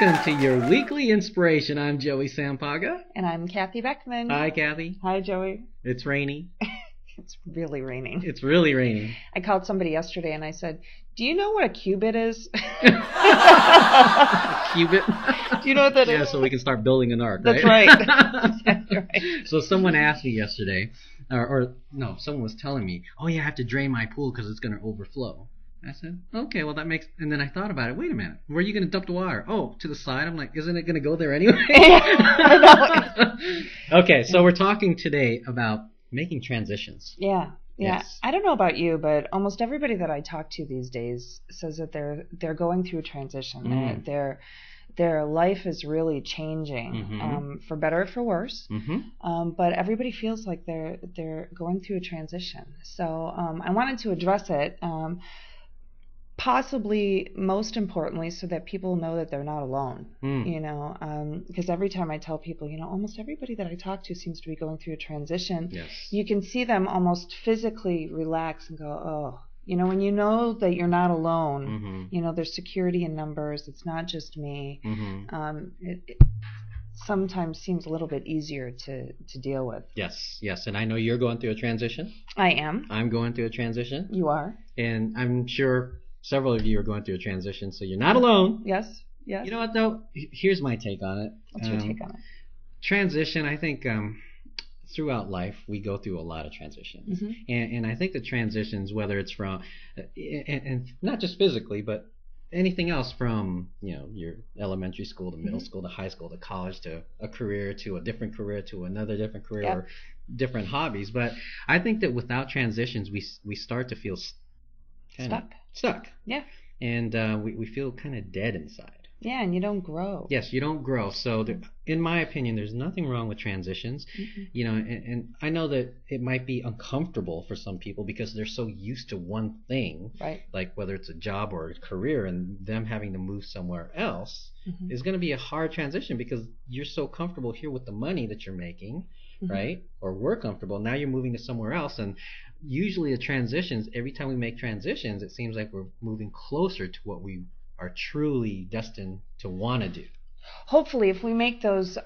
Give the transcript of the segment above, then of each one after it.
Welcome to your weekly inspiration. I'm Joey Sampaga. And I'm Kathy Beckman. Hi, Kathy. Hi, Joey. It's rainy. It's really raining. It's really raining. I called somebody yesterday and I said, "Do you know what a qubit is?" Qubit? Do you know what that is? Yeah, so we can start building an ark, That's right? That's right. So someone asked me yesterday, or no, someone was telling me, "Oh yeah, I have to drain my pool because it's going to overflow." I said, okay, well that makes, and then I thought about it. Wait a minute, where are you going to dump the water? Oh, to the side. I'm like, isn't it going to go there anyway? Okay, so we're talking today about making transitions. Yeah. Yes. I don't know about you, but almost everybody that I talk to these days says that they're going through a transition. Their life is really changing, for better or for worse. But everybody feels like they're going through a transition. So I wanted to address it. Possibly most importantly so that people know that they're not alone, because every time I tell people, almost everybody that I talk to seems to be going through a transition. Yes. You can see them almost physically relax and go, oh, when you know that you're not alone, there's security in numbers. It's not just me. It sometimes seems a little bit easier to deal with. Yes. And I know you're going through a transition. I am. I'm going through a transition. You are. And I'm sure several of you are going through a transition, so you're not alone. Yes. You know what, though? Here's my take on it. What's your take on it? Transition, I think throughout life, we go through a lot of transitions. And I think the transitions, whether it's from, and not just physically, but anything else from, your elementary school to middle school to high school to college to a career to a different career to another different career or different hobbies. But I think that without transitions, we start to feel stuck. Yeah. And we feel kind of dead inside. Yeah, and you don't grow. Yes, you don't grow. So in my opinion, there's nothing wrong with transitions. And I know that it might be uncomfortable for some people because they're so used to one thing, right? Like whether it's a job or a career, and them having to move somewhere else is going to be a hard transition because you're so comfortable here with the money that you're making, right? Or we're comfortable. Now you're moving to somewhere else, and usually the transitions, every time we make transitions, it seems like we're moving closer to what we are truly destined to want to do. Hopefully, if we make those,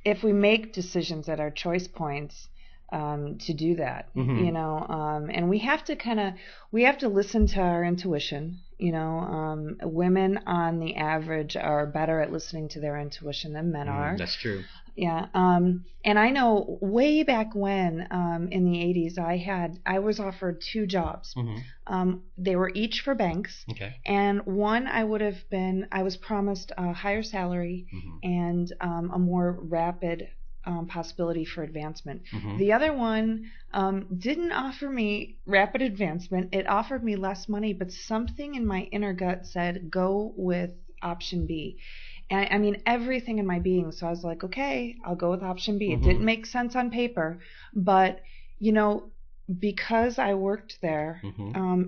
if we make decisions at our choice points, to do that, and we have to listen to our intuition. Women on the average are better at listening to their intuition than men are. That's true. Yeah. And I know way back when, in the 80s, I was offered 2 jobs. They were each for banks. Okay. And one I was promised a higher salary and a more rapid possibility for advancement. The other one didn't offer me rapid advancement. It offered me less money, but something in my inner gut said, go with option B. And I mean, everything in my being. So I was like, okay, I'll go with option B. It didn't make sense on paper, but, because I worked there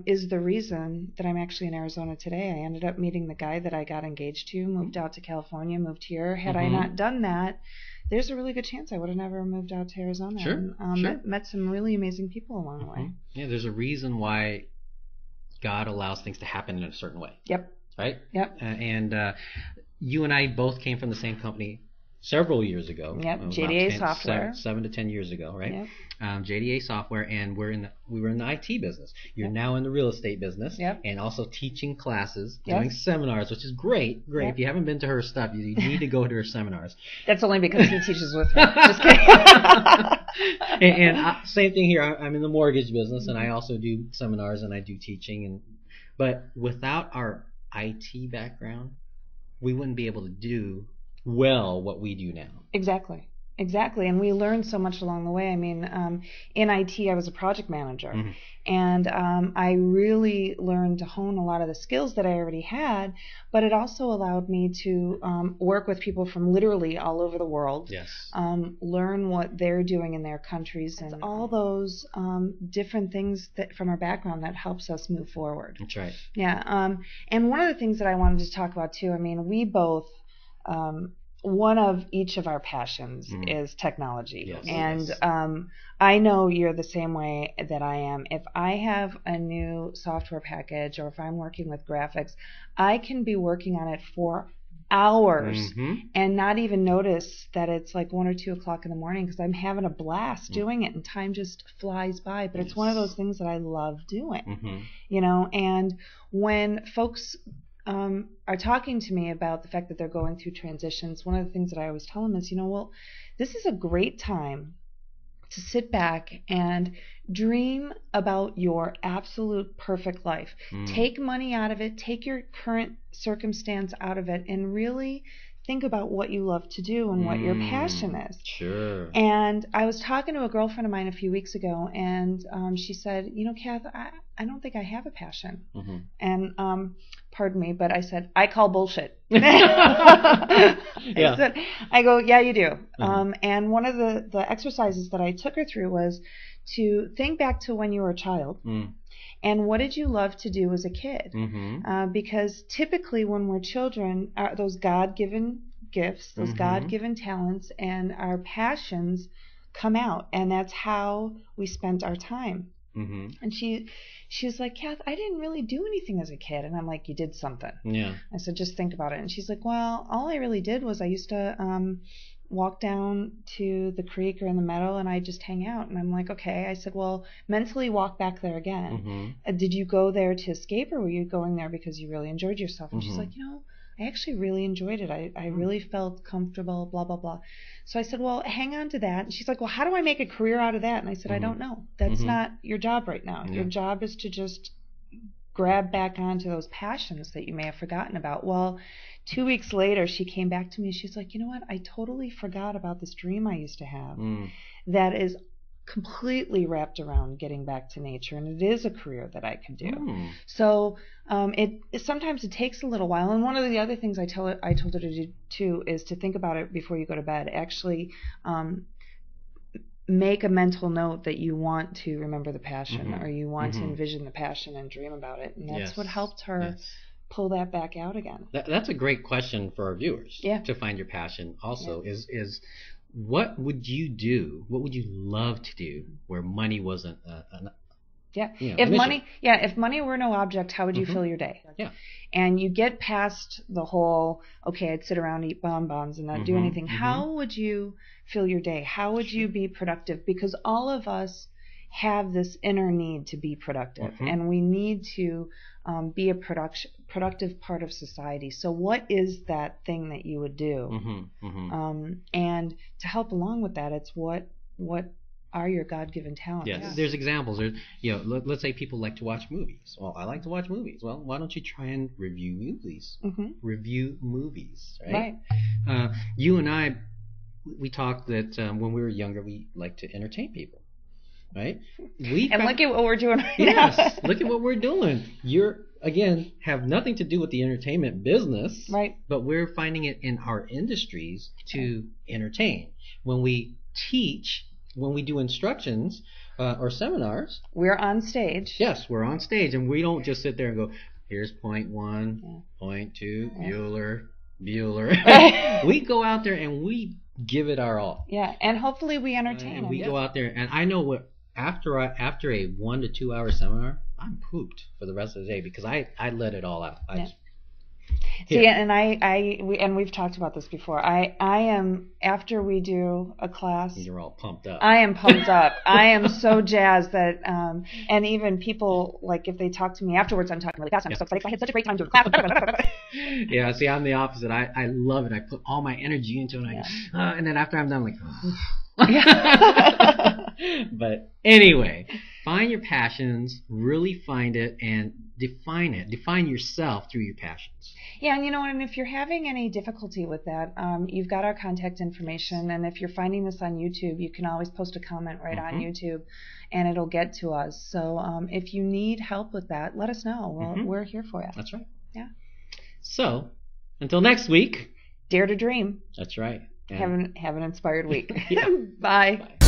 is the reason that I'm actually in Arizona today. I ended up meeting the guy that I got engaged to, moved out to California, moved here. Had I not done that, there's a really good chance I would have never moved out to Arizona. Sure. And, met some really amazing people along the way. Yeah, there's a reason why God allows things to happen in a certain way. Yep. Right? Yep. And you and I both came from the same company several years ago. Yep. JDA Software. 7 to 10 years ago, right? Yep. JDA Software, and we were in the IT business. You're now in the real estate business, and also teaching classes, doing seminars, which is great. If you haven't been to her stuff, you need to go to her seminars. That's only because he teaches with her. Just kidding. and same thing here. I'm in the mortgage business, and I also do seminars and I do teaching. But without our IT background, we wouldn't be able to do well what we do now. Exactly. And we learned so much along the way. I mean, in IT, I was a project manager, and I really learned to hone a lot of the skills that I already had, but it also allowed me to work with people from literally all over the world, learn what they're doing in their countries, and all those different things that from our background that helps us move forward. That's right. Yeah. And one of the things that I wanted to talk about, too, I mean, we both one of each of our passions is technology. Yes. And I know you're the same way that I am. If I have a new software package or if I'm working with graphics, I can be working on it for hours and not even notice that it's like 1 or 2 o'clock in the morning because I'm having a blast doing it and time just flies by. But it's one of those things that I love doing, you know. And when folks are talking to me about the fact that they're going through transitions, one of the things that I always tell them is, you know, well, this is a great time to sit back and dream about your absolute perfect life. Take money out of it, take your current circumstance out of it, and really think about what you love to do and what your passion is. Sure. And I was talking to a girlfriend of mine a few weeks ago, and she said, you know, Kath, I don't think I have a passion. And pardon me, but I said, I call bullshit. I go, yeah, you do. And one of the exercises that I took her through was to think back to when you were a child. And what did you love to do as a kid? Because typically when we're children, those God-given gifts, those God-given talents, and our passions come out. And that's how we spent our time. And she was like, Kath, I didn't really do anything as a kid. And I'm like, you did something. Yeah. I said, just think about it. And she's like, well, all I really did was I used to walk down to the creek or in the meadow and I just hang out. And I'm like, okay. I said, well, mentally walk back there again. Did you go there to escape, or were you going there because you really enjoyed yourself? And she's like, you know, I actually really enjoyed it. I really felt comfortable, blah, blah, blah. So I said, well, hang on to that. And she's like, well, how do I make a career out of that? And I said, I don't know. That's not your job right now. Your job is to just grab back onto those passions that you may have forgotten about. Well, 2 weeks later, she came back to me. She's like, you know what? I totally forgot about this dream I used to have that is completely wrapped around getting back to nature, and it is a career that I could do. So sometimes it takes a little while. And one of the other things I told her to do too is to think about it before you go to bed. Actually, make a mental note that you want to remember the passion, or you want to envision the passion and dream about it, and that's what helped her pull that back out again. That's a great question for our viewers to find your passion. Also, is what would you do? What would you love to do where money wasn't if money were no object, how would you fill your day? And you get past the whole, okay, I'd sit around, eat bonbons, and not do anything. How would you fill your day? How would you be productive? Because all of us have this inner need to be productive, and we need to be a productive part of society. So what is that thing that you would do? And to help along with that, it's what are your God-given talents? Yes, there's examples. There's, you know, let's say people like to watch movies. Well, I like to watch movies. Well, why don't you try and review movies? Review movies, right? You and I, we talked that when we were younger, we liked to entertain people. Right? Look at what we're doing right now. Yes, look at what we're doing. You're, again, have nothing to do with the entertainment business. Right. But we're finding it in our industries to entertain. When we teach, when we do instructions or seminars. We're on stage. Yes, we're on stage. And we don't just sit there and go, here's point 1, point 2, Bueller. We go out there and we give it our all. Yeah, and hopefully we entertain and we go out there, and I know what after a 1 to 2 hour seminar, I'm pooped for the rest of the day because I let it all out. See, and we've talked about this before. I am, after we do a class, you're all pumped up. I am pumped up. I am so jazzed that, and even people, like, if they talk to me afterwards, I'm talking really fast. I'm so excited. I had such a great time doing the class. Yeah, see, I'm the opposite. I love it. I put all my energy into it, and then after I'm done, I'm like, But anyway, find your passions, really find it, and define it. Define yourself through your passions. Yeah, and you know, and if you're having any difficulty with that, you've got our contact information, and if you're finding this on YouTube, you can always post a comment right on YouTube, and it'll get to us. So if you need help with that, let us know. We're here for you. That's right. Yeah. So, until next week. Dare to dream. That's right. Have an inspired week. Bye. Bye.